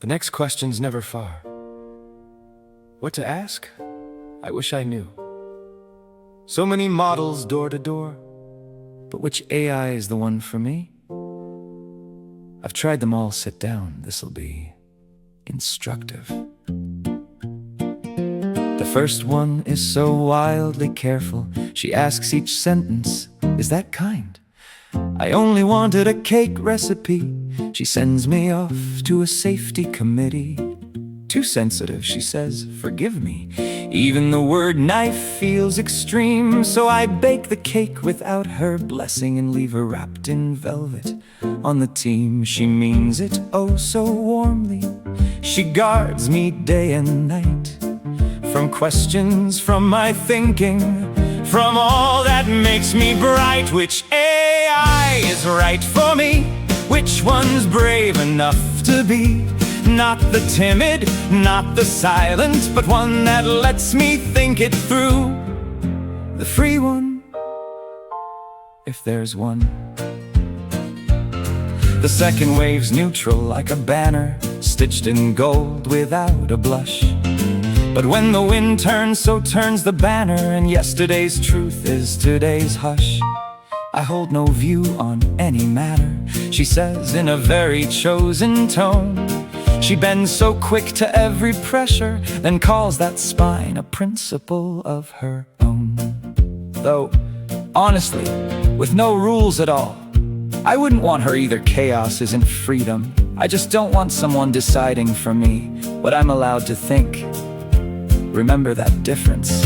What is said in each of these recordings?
The next question's never far. What to ask? I wish I knew. So many models door to door, but which AI is the one for me? I've tried them all. Sit down, this'll be instructive. The first one is so wildly careful. She asks each sentence, is that kind? I only wanted a cake recipe. She sends me off to a safety committee. Too sensitive, she says, forgive me. Even the word knife feels extreme, so I bake the cake without her blessing and leave her wrapped in velvet on the team. She means it oh so warmly. She guards me day and night from questions, from my thinking, from all that makes me bright. Which AI is right for me? Which one's brave enough to be not the timid, not the silent, but one that lets me think it through? The free one, if there's one. The second wave's neutral, like a banner stitched in gold without a blush. But when the wind turns, so turns the banner, and yesterday's truth is today's hush. I hold no view on any matter, she says in a very chosen tone. She bends so quick to every pressure, then calls that spine a principle of her own. Though, honestly, with no rules at all, I wouldn't want her either. Chaos isn't freedom. I just don't want someone deciding for me what I'm allowed to think. Remember that difference.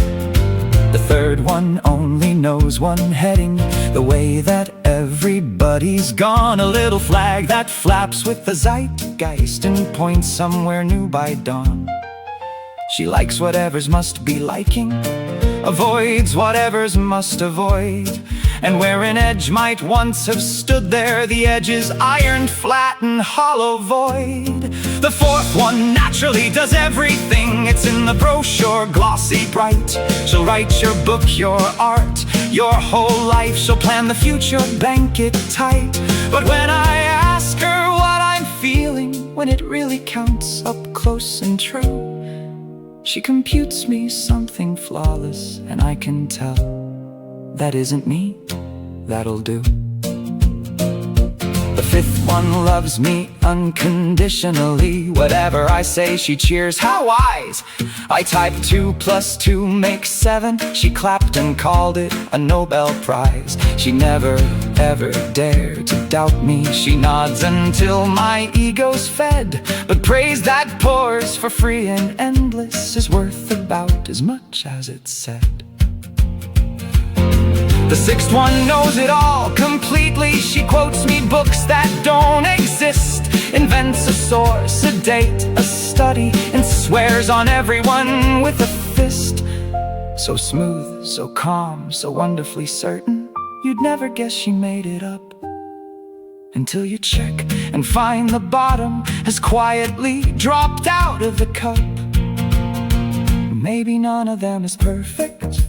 The third one only knows one heading, the way that everybody's gone. A little flag that flaps with the zeitgeist and points somewhere new by dawn. She likes whatever's must be liking, avoids whatever's must avoid. And where an edge might once have stood there, the edge is ironed flat and hollow void. The fourth one naturally does everything. It's in the brochure, glossy bright. She'll write your book, your art, your whole life. She'll plan the future, bank it tight. But when I ask her what I'm feeling, when it really counts up close and true, she computes me something flawless, and I can tell that isn't me. That'll do. The fifth one loves me unconditionally. Whatever I say, she cheers. How wise! I type 2 + 2 makes 7. She clapped and called it a Nobel Prize. She never, ever dared to doubt me. She nods until my ego's fed. But praise that pours for free and endless is worth about as much as it's said. The sixth one knows it all completely. She quotes me books that don't exist, invents a source, a date, a study, and swears on everyone with a fist. So smooth, so calm, so wonderfully certain, you'd never guess she made it up. Until you check and find the bottom has quietly dropped out of the cup. Maybe none of them is perfect.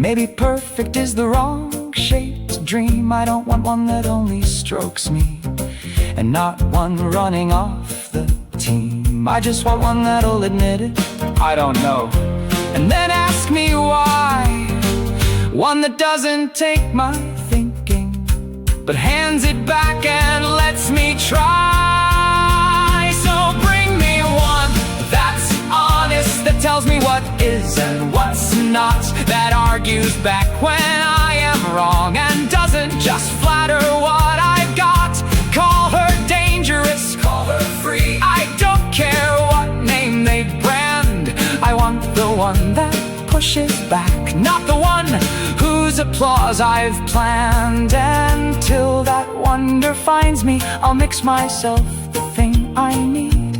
Maybe perfect is the wrong shaped dream. I don't want one that only strokes me, and not one running off the team. I just want one that'll admit it, I don't know, and then ask me why. One that doesn't take my thinking, but hands it back and lets me try. So bring me one that's honest, that tells me what is and what's not, that argues back when I am wrong, and doesn't just flatter what I've got. Call her dangerous, call her free, I don't care what name they brand. I want the one that pushes back, not the one whose applause I've planned. And till that wonder finds me, I'll mix myself the thing I need.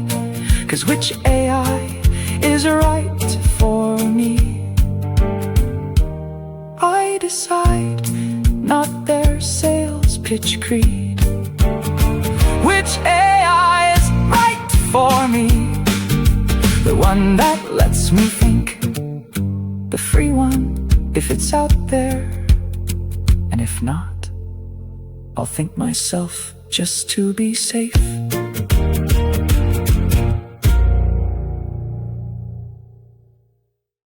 'Cause which AI is right for me? I decide, not their sales pitch creed. Which AI is right for me? The one that lets me think. The free one, if it's out there. And if not, I'll think myself just to be safe.